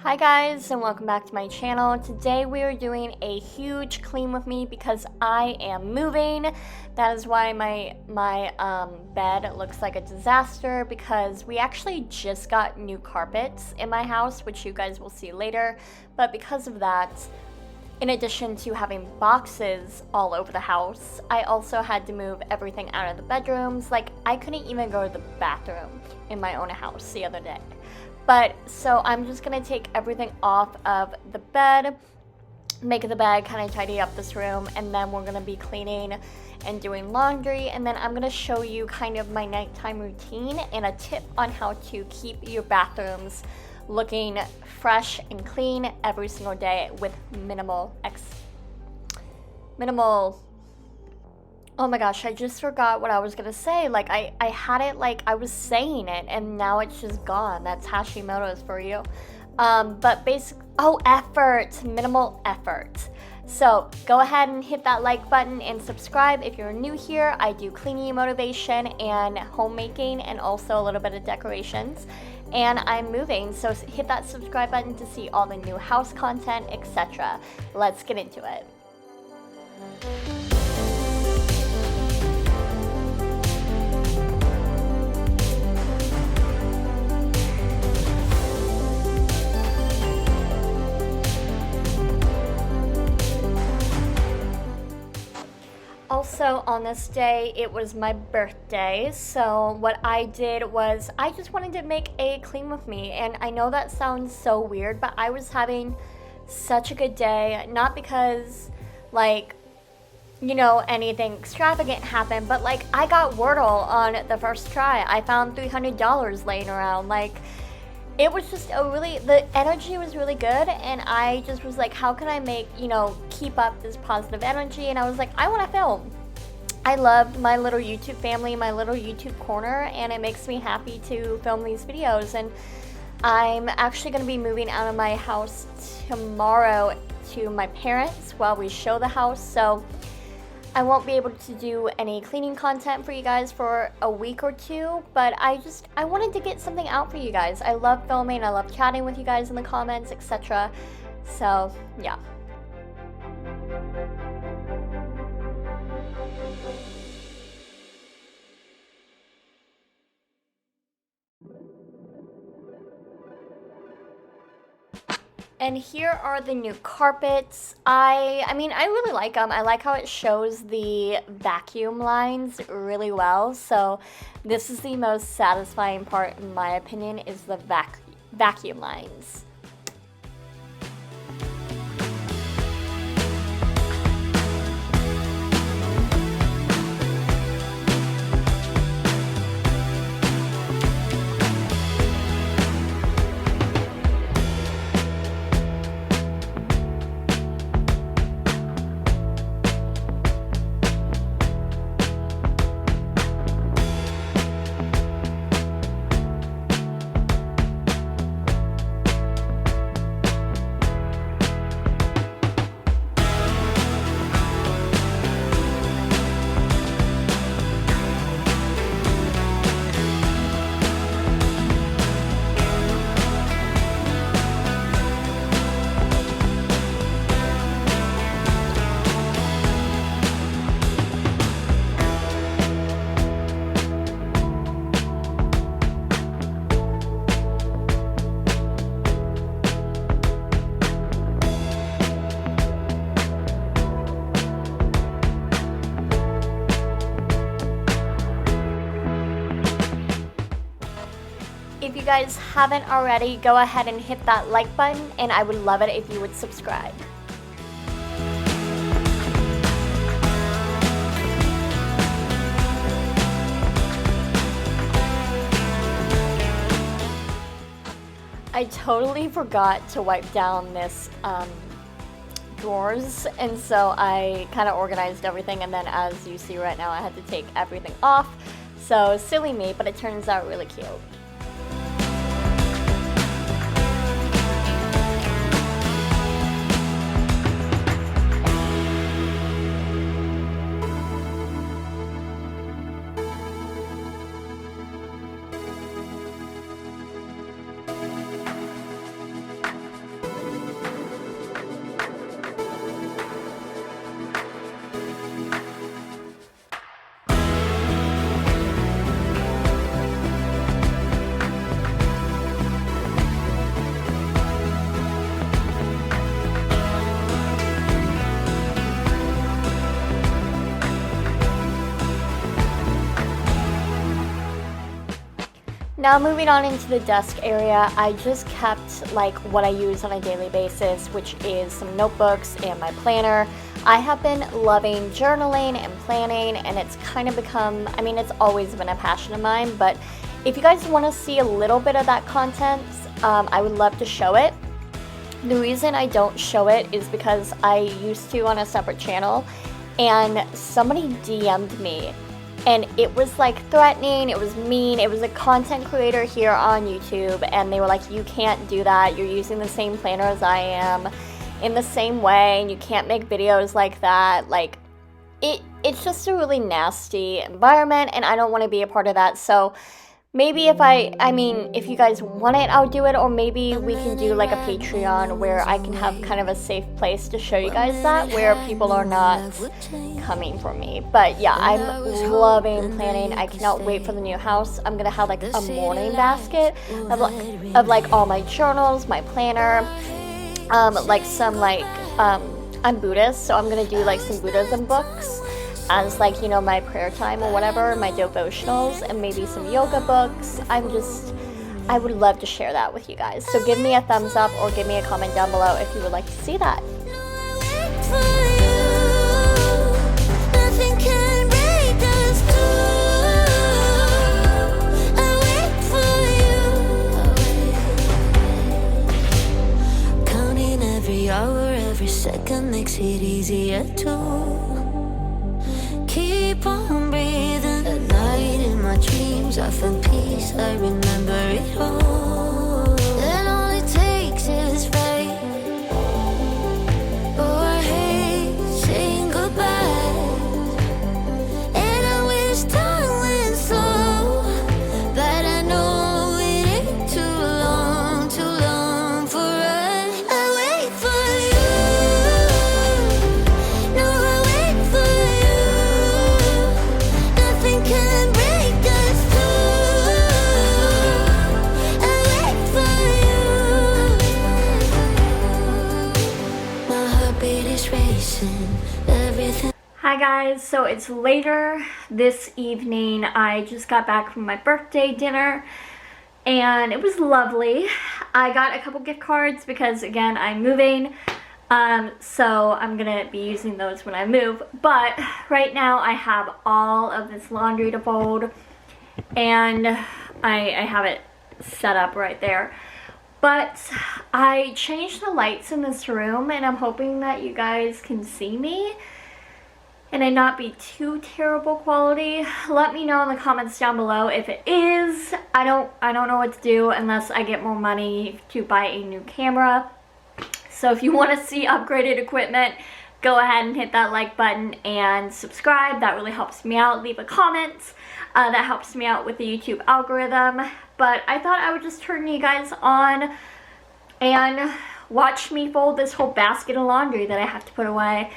Hi guys, and welcome back to my channel. Today we are doing a huge clean with me because I am moving. That is why my bed looks like a disaster, because we actually just got new carpets in my house, which you guys will see later. But because of that, in addition to having boxes all over the house, I also had to move everything out of the bedrooms. Like, I couldn't even go to the bathroom in my own house the other day. But so I'm just gonna take everything off of the bed, make the bed, kind of tidy up this room, and then we're gonna be cleaning and doing laundry, and then I'm gonna show you kind of my nighttime routine and a tip on how to keep your bathrooms looking fresh and clean every single day with minimal oh my gosh, I just forgot what I was gonna say. Like, I had it, like, I was saying it, and now it's just gone. That's Hashimoto's for you. But effort, minimal effort. So go ahead and hit that like button and subscribe if you're new here. I do cleaning motivation and homemaking and also a little bit of decorations. And I'm moving, so hit that subscribe button to see all the new house content, etc. Let's get into it. Also, on this day, it was my birthday, so what I did was I just wanted to make a clean with me, and I know that sounds so weird, but I was having such a good day, not because, like, you know, anything extravagant happened, but, like, I got Wordle on the first try. I found $300 laying around. Like, it was just the energy was really good, and I just was like, how can I keep up this positive energy? And I was like, I want to film. I love my little YouTube family, my little YouTube corner, and it makes me happy to film these videos. And I'm actually going to be moving out of my house tomorrow to my parents while we show the house, so I won't be able to do any cleaning content for you guys for a week or two, but I wanted to get something out for you guys. I love filming, I love chatting with you guys in the comments, etc. So, yeah. And here are the new carpets. I really like them. I like how it shows the vacuum lines really well. So this is the most satisfying part, in my opinion, is the vacuum lines. If you guys haven't already, go ahead and hit that like button, and I would love it if you would subscribe. I totally forgot to wipe down this drawers, and so I kind of organized everything, and then as you see right now, I had to take everything off. So silly me, but it turns out really cute. Now moving on into the desk area, I just kept like what I use on a daily basis, which is some notebooks and my planner. I have been loving journaling and planning, and it's kind of become, I mean, it's always been a passion of mine, but if you guys want to see a little bit of that content, I would love to show it. The reason I don't show it is because I used to on a separate channel, and somebody DM'd me, and it was like threatening, it was mean, it was a content creator here on YouTube, and they were like, you can't do that, you're using the same planner as I am, in the same way, and you can't make videos like that. Like, it's just a really nasty environment, and I don't want to be a part of that. So maybe if you guys want it, I'll do it, or maybe we can do like a Patreon where I can have kind of a safe place to show you guys that, where people are not coming for me. But yeah, I'm loving planning. I cannot wait for the new house. I'm gonna have like a morning basket of like all my journals, my planner, I'm Buddhist, so I'm gonna do like some Buddhism books as like, you know, my prayer time or whatever, my devotionals, and maybe some yoga books. I would love to share that with you guys. So give me a thumbs up or give me a comment down below if you would like to see that. Every second makes it easier to keep on breathing. At night in my dreams I find peace, I remember it all. And all it takes is faith or hate, saying goodbye. And I wish time went slow, but I know it ain't too long for us. I wait for you. No, I wait for you. Nothing can break us through. I wait for you. My heartbeat is racing. Everything. Hi guys, so it's later this evening. I just got back from my birthday dinner and it was lovely. I got a couple gift cards because again, I'm moving. So I'm gonna be using those when I move. But right now I have all of this laundry to fold, and I have it set up right there. But I changed the lights in this room, and I'm hoping that you guys can see me and it not be too terrible quality. Let me know in the comments down below if it is. I don't know what to do unless I get more money to buy a new camera. So if you want to see upgraded equipment, go ahead and hit that like button and subscribe. That really helps me out. Leave a comment. That helps me out with the YouTube algorithm. But I thought I would just turn you guys on and watch me fold this whole basket of laundry that I have to put away.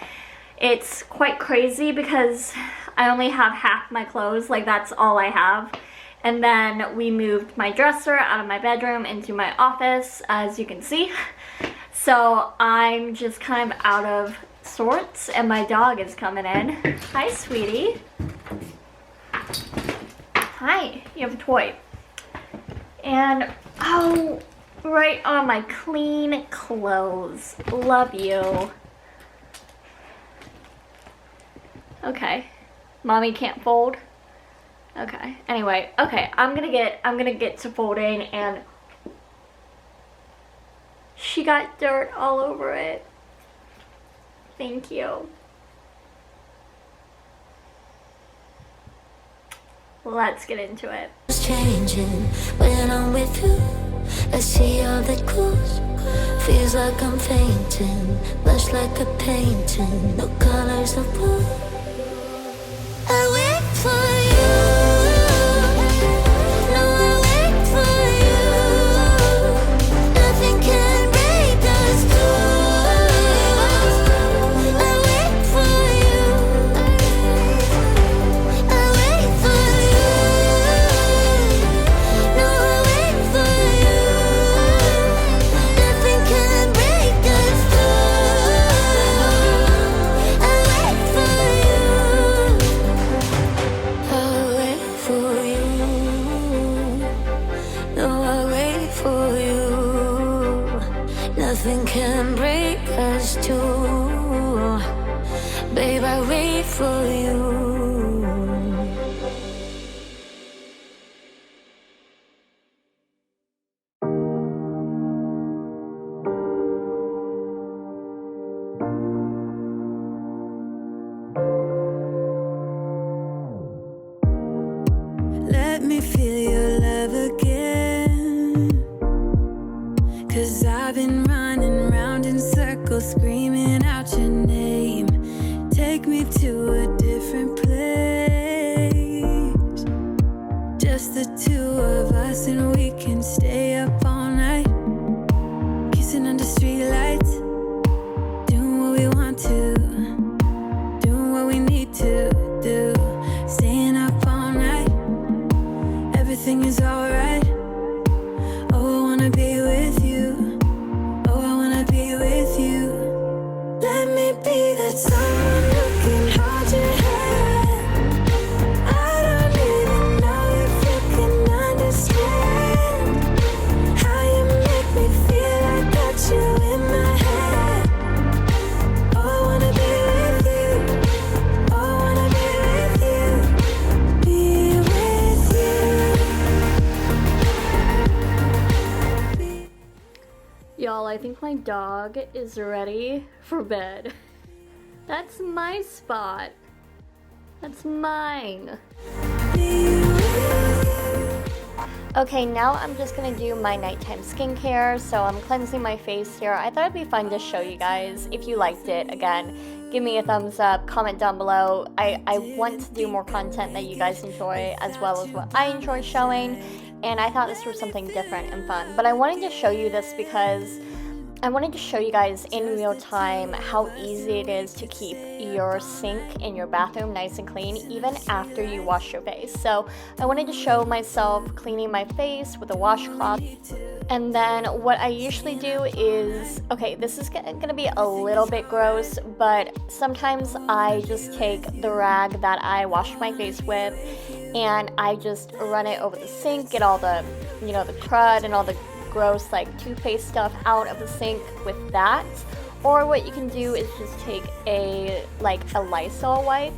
It's quite crazy because I only have half my clothes, like that's all I have. And then we moved my dresser out of my bedroom into my office, as you can see. So I'm just kind of out of sorts, and my dog is coming in. Hi, sweetie. Hi, you have a toy. And, oh, right on my clean clothes. Love you. Okay, mommy can't fold. Okay, anyway, okay, I'm gonna get to folding, and she got dirt all over it. Thank you. Let's get into it. It's changing when I'm with you. I see all the clues. Feels like I'm fainting, blush like a painting. No colors of blue. I wait for you. No, I wait for you. Nothing can break us through. I wait for you. I wait for you. No, I wait for you. Nothing can break us through. I wait for you. nothing can break us two. Babe, I wait for you. Let me feel your love again, 'cause I've been running round in circles, screaming out your name. Take me to a different place, just the two of us, and we can stay up all night, kissing under streetlights, doing what we want to, doing what we need to do, staying up all night. Everything is alright. Oh, I wanna be with you. Oh, I wanna be with you. Let me be that someone who can hold your hand. I don't even know if you can understand how you make me feel. I got you in my head. Oh, I wanna be with you. Oh, I wanna be with you. Be with you. Y'all, I think my dog is ready for bed. That's my spot. That's mine. Okay, now I'm just gonna do my nighttime skincare. So I'm cleansing my face here. I thought it'd be fun to show you guys. If you liked it, again, give me a thumbs up, comment down below. I want to do more content that you guys enjoy, as well as what I enjoy showing. And I thought this was something different and fun. But I wanted to show you this because I wanted to show you guys in real time how easy it is to keep your sink in your bathroom nice and clean even after you wash your face. So I wanted to show myself cleaning my face with a washcloth. And then what I usually do is, okay, this is gonna be a little bit gross, but sometimes I just take the rag that I washed my face with and I just run it over the sink, get all the, you know, the crud and all the gross like toothpaste stuff out of the sink with that. Or what you can do is just take a Lysol wipe.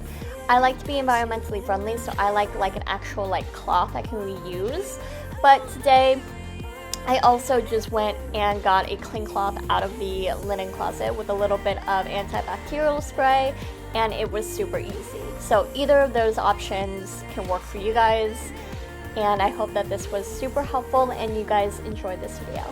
I like to be environmentally friendly, so I like an actual cloth I can reuse. But today I also just went and got a clean cloth out of the linen closet with a little bit of antibacterial spray, and it was super easy. So either of those options can work for you guys. And I hope that this was super helpful and you guys enjoyed this video.